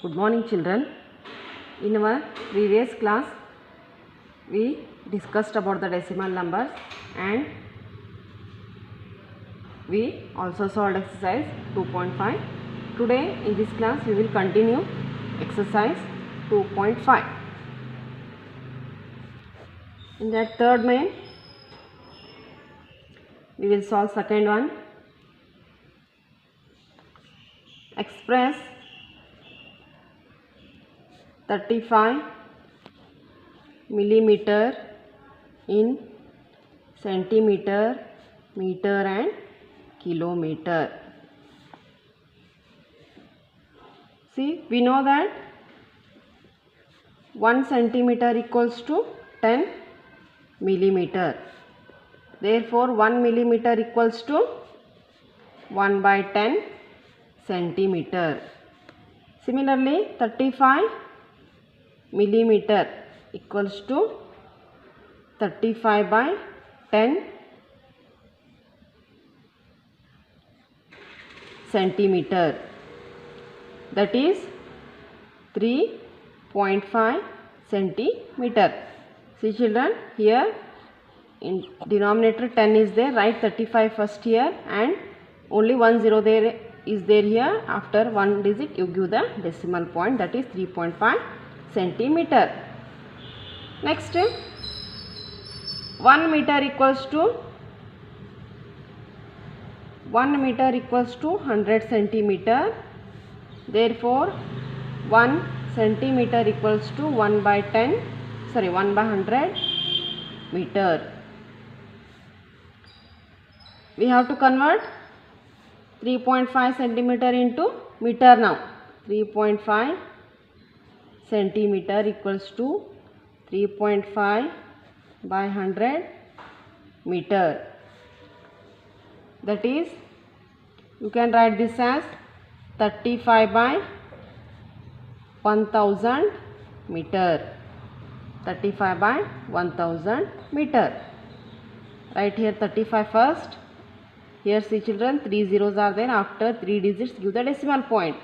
Good morning, children. In our previous class, we discussed about the decimal numbers and we also solved exercise 2.5. Today in this class, we will continue exercise 2.5. In that third main, we will solve second one. Express 35 millimeter in centimeter, meter and kilometer. See, we know that 1 centimeter equals to 10 millimeter. Therefore, 1 millimeter equals to 1 by 10 centimeter. Similarly, 35 millimeter equals to 35 by 10 centimeter. That is 3.5 centimeter. See children, here in denominator 10 is there, write 35 first here and only 1 0 there is there here. After one digit you give the decimal point, that is 3.5 centimeter. Next, 1 meter equals to 100 centimeter. Therefore, 1 centimeter equals to 1 by 100 meter. We have to convert 3.5 centimeter into meter now. 3.5 centimeter equals to 3.5 by 100 meter. That is, you can write this as 35 by 1000 meter. 35 by 1000 meter. Write here 35 first. Here see children, 3 zeros are there. After 3 digits give the decimal point.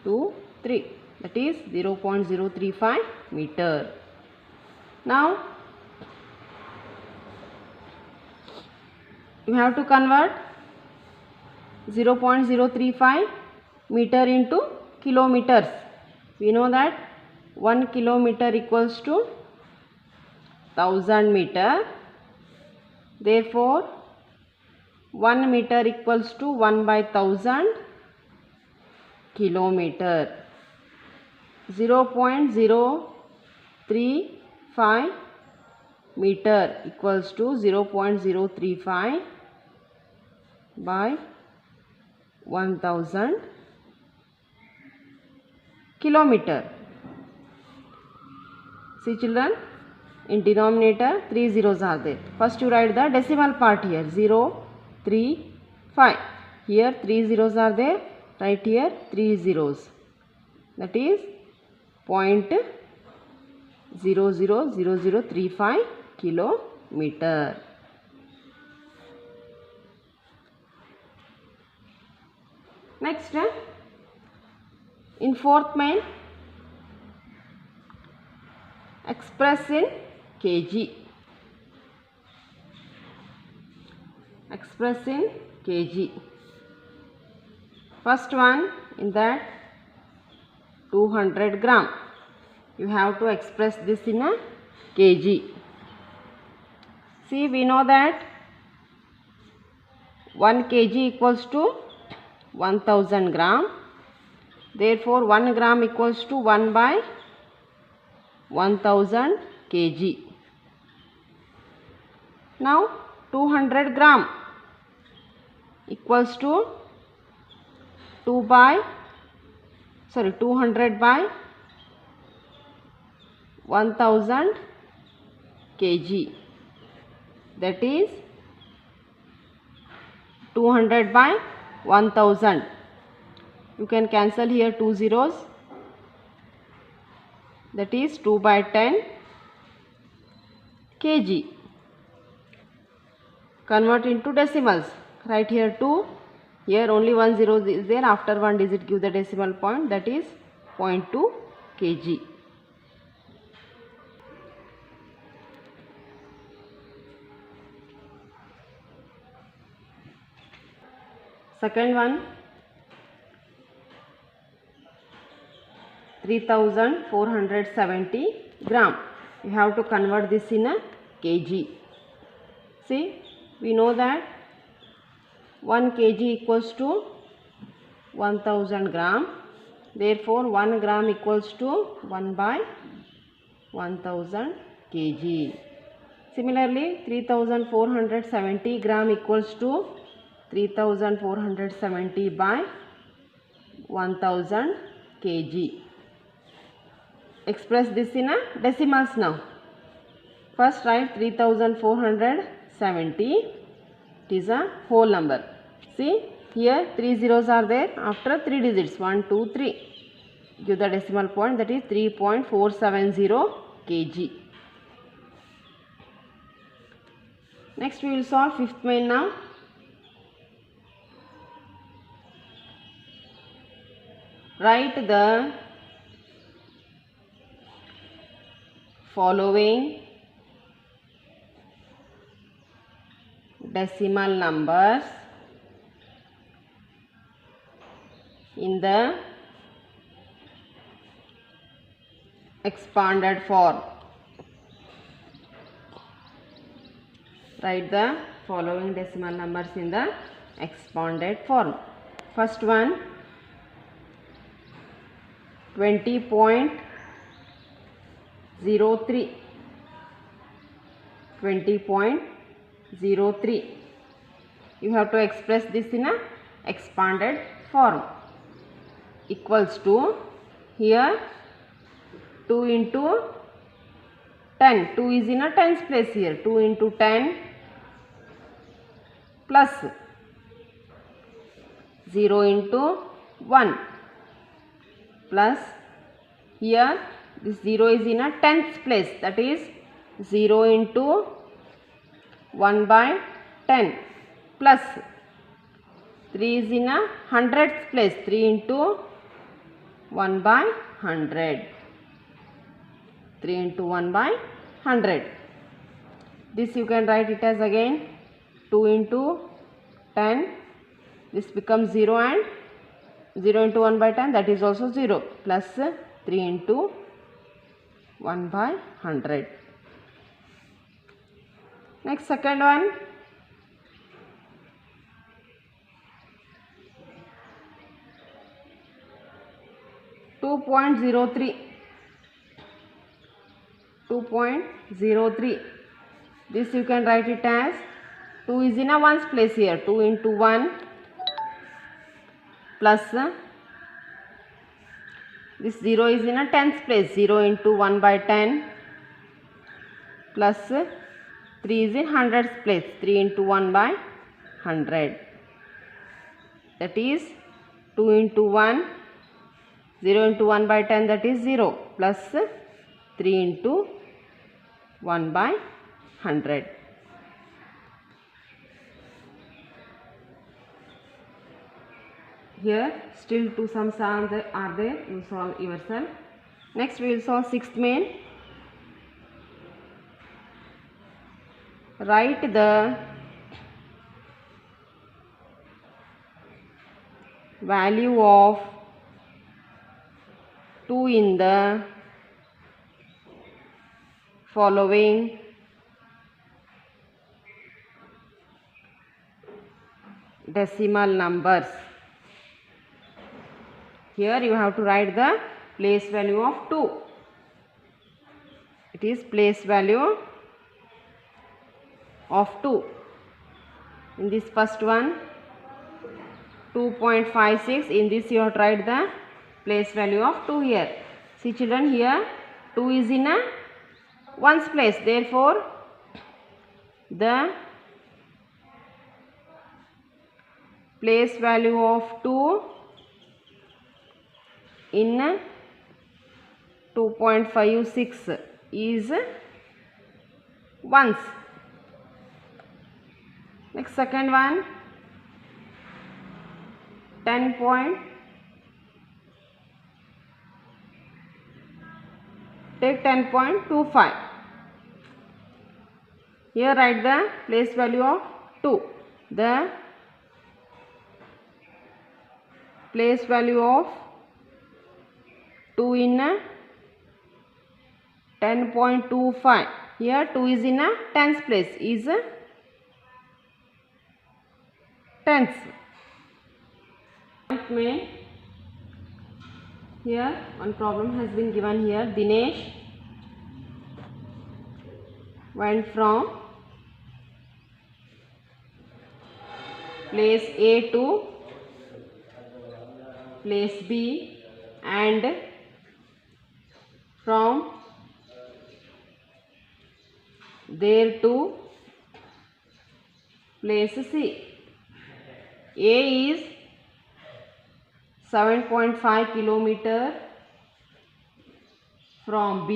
2, 3. That is 0.035 meter. Now, you have to convert 0.035 meter into kilometers. We know that 1 kilometer equals to 1000 meter. Therefore, 1 meter equals to 1 by 1000 kilometer. 0.035 meter equals to 0.035 by 1000 kilometer. See children, in denominator 3 zeros are there. First you write the decimal part here, 0, 3, 5. Here 3 zeros are there, write here 3 zeros. That is 0.000035 kilometer. Next, in fourth main, express in kg. Express in kg. First one, in that 200 gram. You have to express this in a kg. See, we know that 1 kg equals to 1000 gram. Therefore, 1 gram equals to 1 by 1000 kg. Now, 200 gram equals to 200 by 1000 kg. That is 200 by 1000. You can cancel here 2 zeros. That is 2 by 10 kg. Convert into decimals. Write here 2. Here only 1 0 is there. After one digit give the decimal point. That is 0.2 kg. Second one, 3470 gram. You have to convert this in a kg. See, we know that 1 kg equals to 1000 gram. Therefore, 1 gram equals to 1 by 1000 kg. Similarly, 3470 gram equals to 3470 by 1000 kg. Express this in a decimals now. First write 3470. It is a whole number. See, here 3 zeros are there after 3 digits. 1, 2, 3. Give the decimal point, that is 3.470 kg. Next we will solve fifth main now. Write the following decimal numbers in the expanded form. Write the following decimal numbers in the expanded form. First one, 20.03. 20.03. You have to express this in a expanded form. Equals to, here 2 into 10. 2 is in a tens place here. 2 into 10 plus 0 into 1 plus, here this 0 is in a tenths place, that is 0 into 1 by 10 plus 3 is in a hundredths place, 3 into 1 by 100. 3 into 1 by 100. This you can write it as again 2 into 10. This becomes 0 and 0 into 1 by 10, that is also 0, plus 3 into 1 by 100. Next, second one, 2.03. 2.03. This you can write it as 2 is in a ones place here. 2 into 1 plus this 0 is in a tens place. 0 into 1 by 10 plus 3 is in hundreds place. 3 into 1 by 100. That is 2 into 1. 0 into 1 by 10, that is 0, plus 3 into 1 by 100. Here still two sums are there, you solve yourself. Next we will solve sixth main. Write the value of 2 in the following decimal numbers. Here you have to write the place value of 2. It is place value of 2. In this first one, 2.56. In this you have to write the place value of 2 here. See children, here 2 is in a ones place. Therefore, the place value of 2 in 2.56 is ones. Next, second one, 10.03. take 10.25. Here write the place value of 2. The place value of 2 in 10.25. Here 2 is in a tens place, is tens. Here one problem has been given here. Dinesh went from place A to place B and from there to place C. A is 7.5 kilometer from B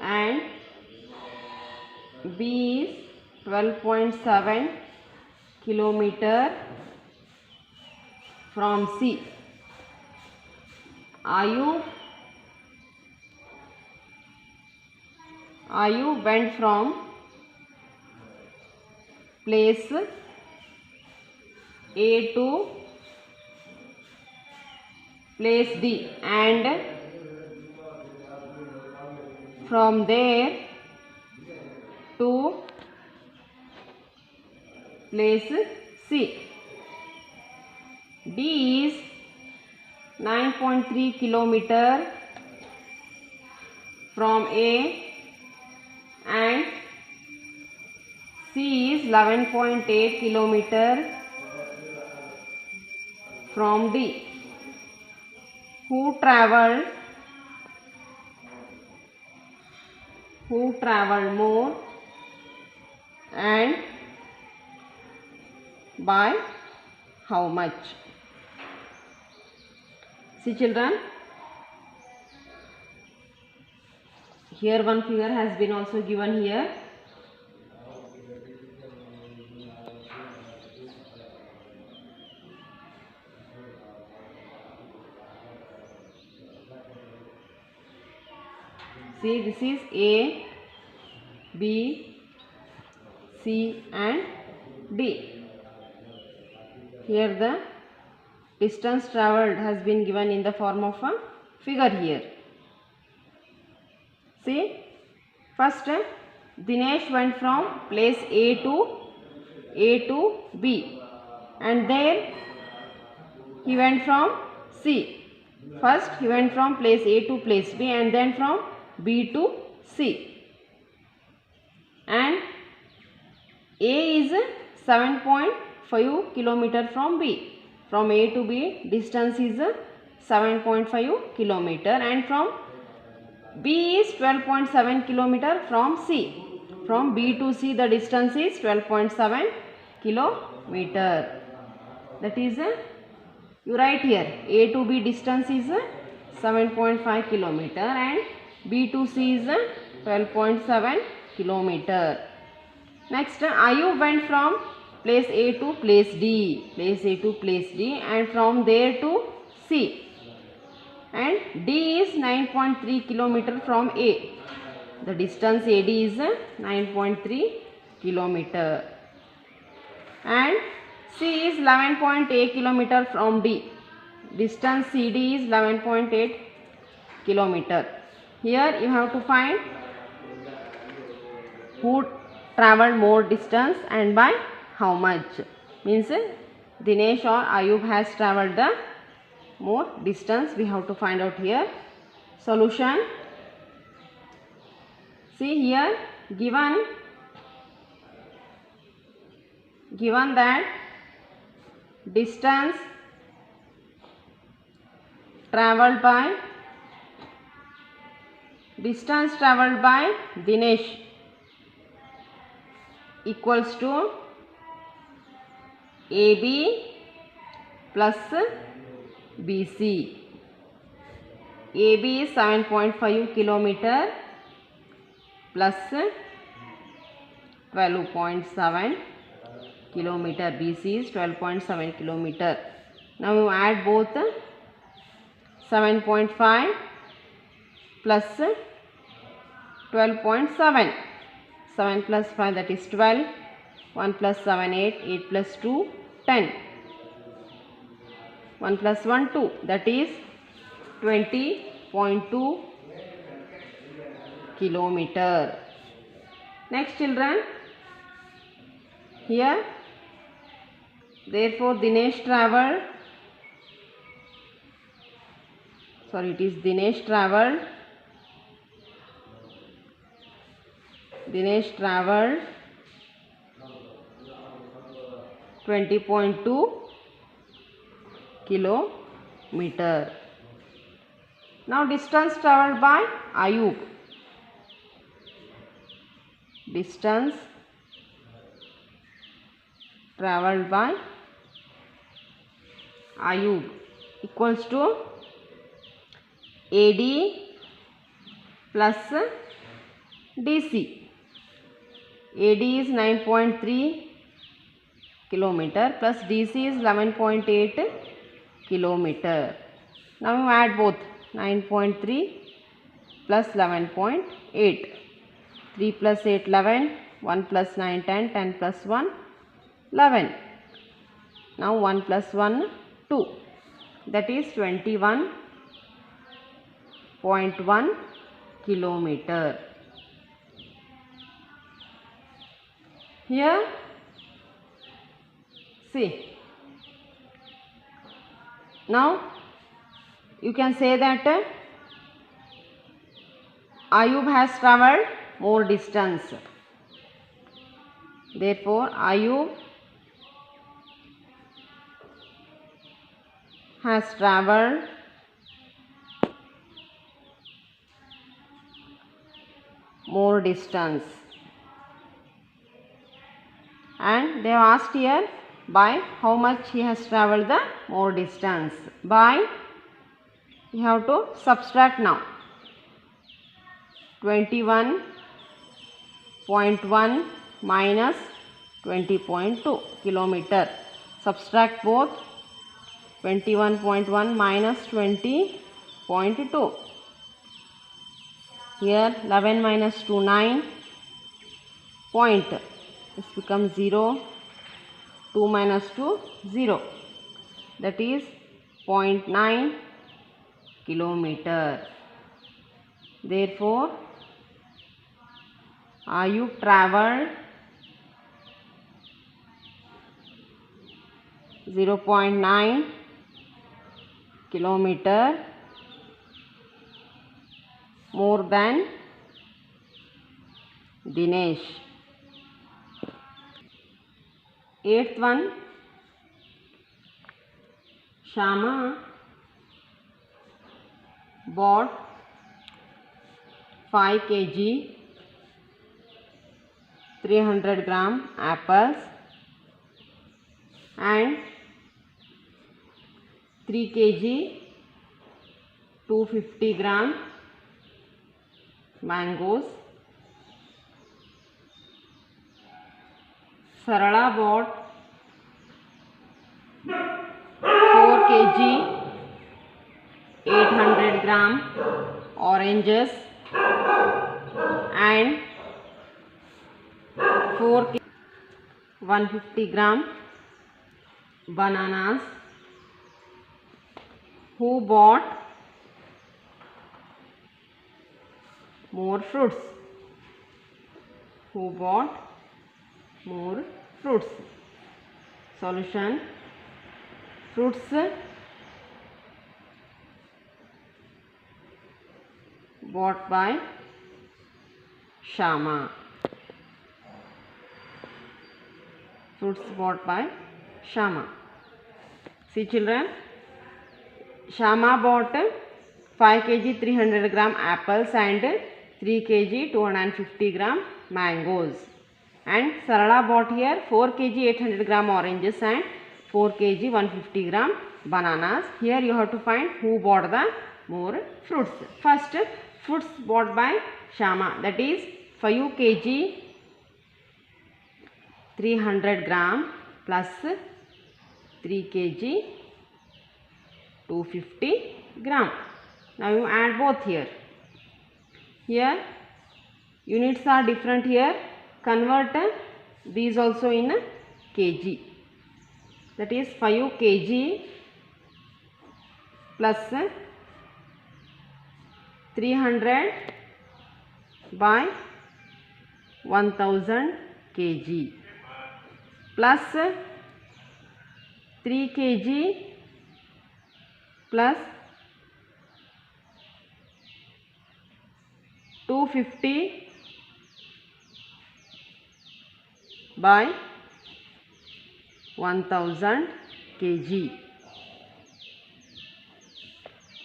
and B is 12.7 kilometer from C. Ayub went from place A to place D and from there to place C. D is 9.3 kilometer from A and C is 11.8 kilometer from D. Who traveled more and by how much? See children, here one figure has been also given here. See, this is A, B, C and D. Here the distance travelled has been given in the form of a figure here. See, first Dinesh went from place A to B and there he went from C. First he went from place A to place B and then from B to C. And A is 7.5 kilometer from B. From A to B distance is 7.5 kilometer and from B is 12.7 kilometer from C. From B to C the distance is 12.7 kilometer. That is, you write here A to B distance is 7.5 kilometer and B to C is 12.7 kilometer. Next, Ayub went from place A to place D. Place A to place D and from there to C. And D is 9.3 kilometer from A. The distance AD is 9.3 kilometer. And C is 11.8 kilometer from D. Distance CD is 11.8 kilometer. Here you have to find who travelled more distance and by how much. Means Dinesh or Ayub has travelled the more distance. We have to find out here. Solution. See here given that distance travelled by Dinesh equals to AB plus BC. AB is 7.5 kilometer plus 12.7 kilometer. BC is 12.7 kilometer. Now you add both 7.5 plus 12.7. 7 plus 5, that is 12. 1 plus 7, 8. 8 plus 2, 10. 1 plus 1, 2. That is 20.2 kilometer. Next children, here therefore Dinesh travelled, it is Dinesh travelled 20.2 kilometer. Now distance travelled by Ayub. Distance travelled by Ayub equals to AD plus DC. AD is 9.3 kilometer plus DC is 11.8 kilometer. Now you add both, 9.3 plus 11.8. 3 plus 8, 11. 1 plus 9, 10. 10 plus 1, 11. Now 1 plus 1, 2. That is 21.1 kilometer. Here, see. Now you can say that Ayub has travelled more distance. Therefore, Ayub has travelled more distance. And they have asked here by how much he has travelled the more distance. By, you have to subtract now. 21.1 minus 20.2 kilometer. Subtract both. 21.1 minus 20.2. Here 11 minus 2, 9. Point. This becomes 0. 2 minus 2, 0. That is 0.9 kilometer. Therefore, Ayub travelled 0.9 kilometer more than Dinesh. Eighth one, Shama bought 5 kg 300 gram apples and 3 kg 250 gram mangoes. Sarala bought 4 kg 800 gram oranges and 4 kg 150 gram bananas. Who bought more fruits? Who bought more fruits? Solution: fruits bought by Shama. Fruits bought by Shama. See children, Shama bought 5 kg 300 gram apples and 3 kg 250 gram mangoes. And Sarala bought here 4 kg 800 gram oranges and 4 kg 150 gram bananas. Here you have to find who bought the more fruits. First, fruits bought by Shama, that is 5 kg 300 gram plus 3 kg 250 gram. Now you add both here. Here units are different. Here convert these also in kg. That is 5 kg plus 300 by 1000 kg plus 3 kg plus 250 by 1000 kg.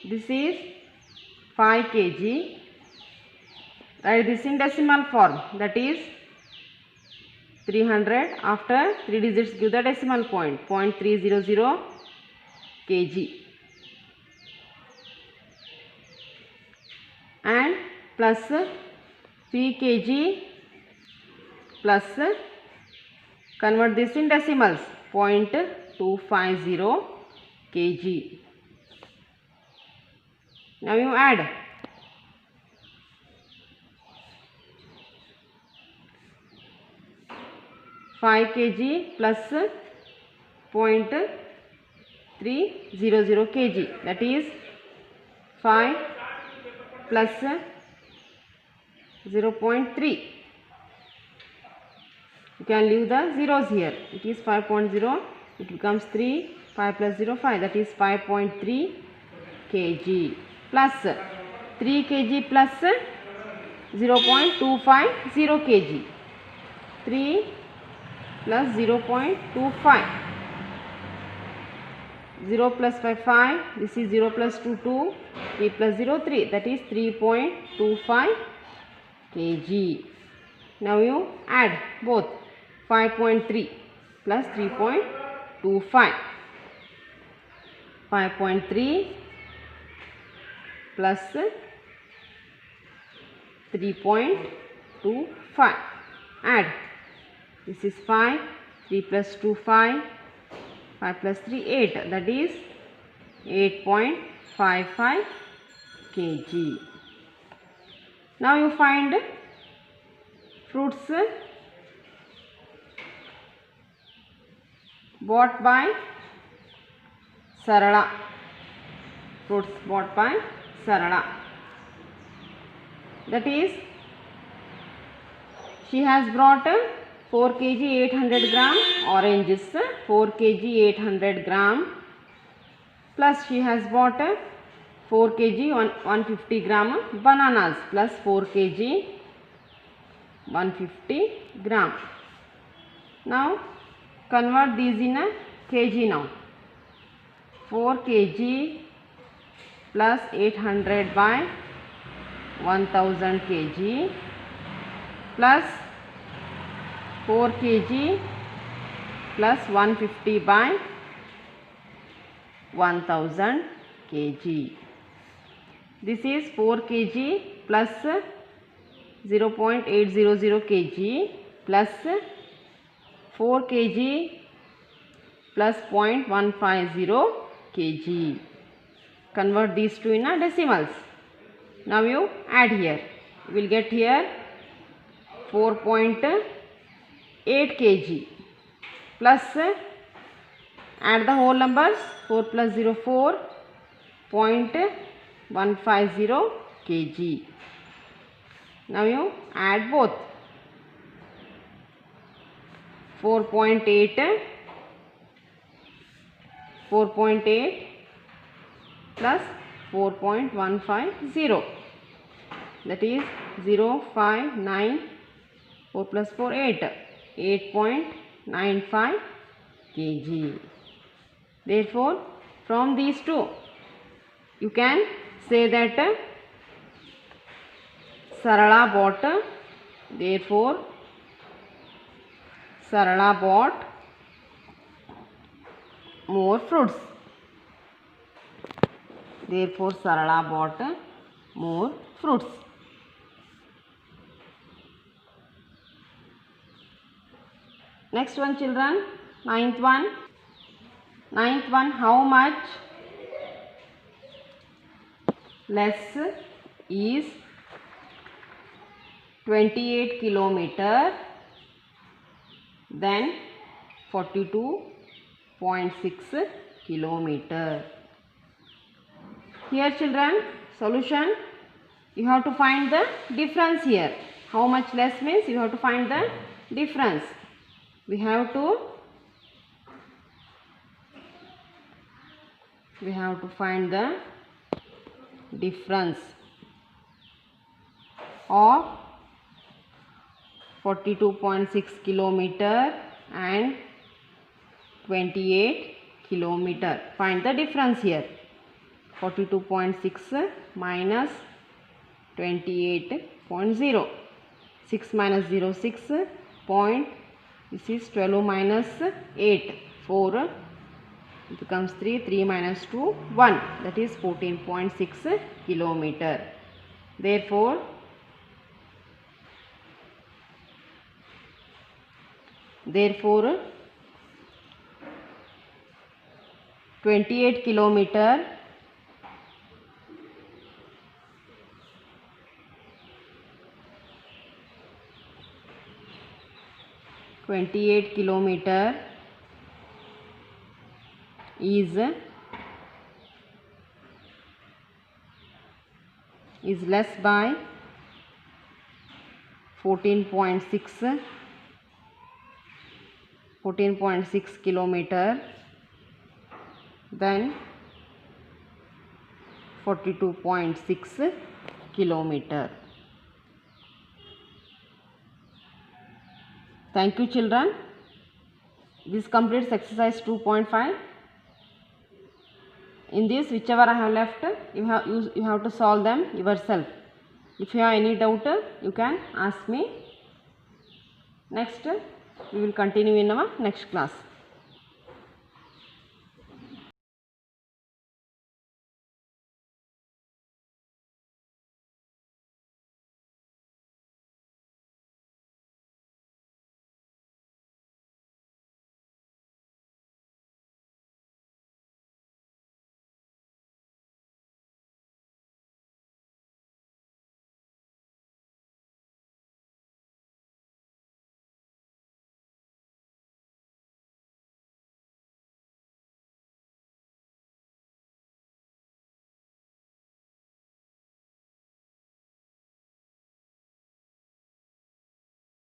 This is 5 kg. Write this in decimal form. That is 300. After 3 digits give the decimal point. 0.300 kg. And plus 3 kg plus convert this in decimals. 0.250 kg. Now you add. 5 kg plus 0.300 kg. That is 5 plus 0.3. You can leave the zeros here. It is 5.0. It becomes 3. 5 plus 0, 5. That is 5.3 kg. Plus 3 kg plus 0.250 kg. 3 plus 0.25. 0 plus 5, 5. This is 0 plus 2, 2. 3 plus 0, 3. That is 3.25 kg. Now you add both. 5.3 plus 3.25. 5.3 plus 3.25. Add. This is 5. 3 plus 2, 5. 5 plus 3, 8. That is 8.55 kg. Now you find fruits bought by Sarala. Fruits bought by Sarala. That is, she has brought 4 kg 800 gram oranges, 4 kg 800 gram, plus she has bought 4 kg 150 gram bananas, plus 4 kg 150 gram. Now convert these in a kg now. 4 kg plus 800 by 1000 kg plus 4 kg plus 150 by 1000 kg. This is 4 kg plus 0.800 kg plus 4 kg plus 0.150 kg. Convert these two in decimals. Now you add here. You will get here 4.8 kg plus add the whole numbers. 4 plus 0, 4.150 kg. Now you add both. 4.8 plus 4.150. That is 0, 5, 9. 4 plus 4, 8. 8.95 kg. Therefore, from these two, you can say that Sarala bought. Therefore, Sarala bought more fruits. Therefore, Sarala bought more fruits. Next one, children. Ninth one. Ninth one. How much less is 28 kilometer, then 42.6 kilometer. Here children, solution, you have to find the difference here. How much less means you have to find the difference. We have to find the difference of 42.6 kilometer and 28 kilometer. Find the difference here. 42.6 minus 28.0. 6 minus 0, 6 point. This is 12 minus 8, 4. It becomes 3. 3 minus 2, 1. That is 14.6 kilometer. Therefore, 28 kilometer is less by 14.6 kilometer than 42.6 kilometer. Thank you children. This completes exercise 2.5. In this, whichever I have left, you have to solve them yourself. If you have any doubt, you can ask me. Next, we will continue in our next class.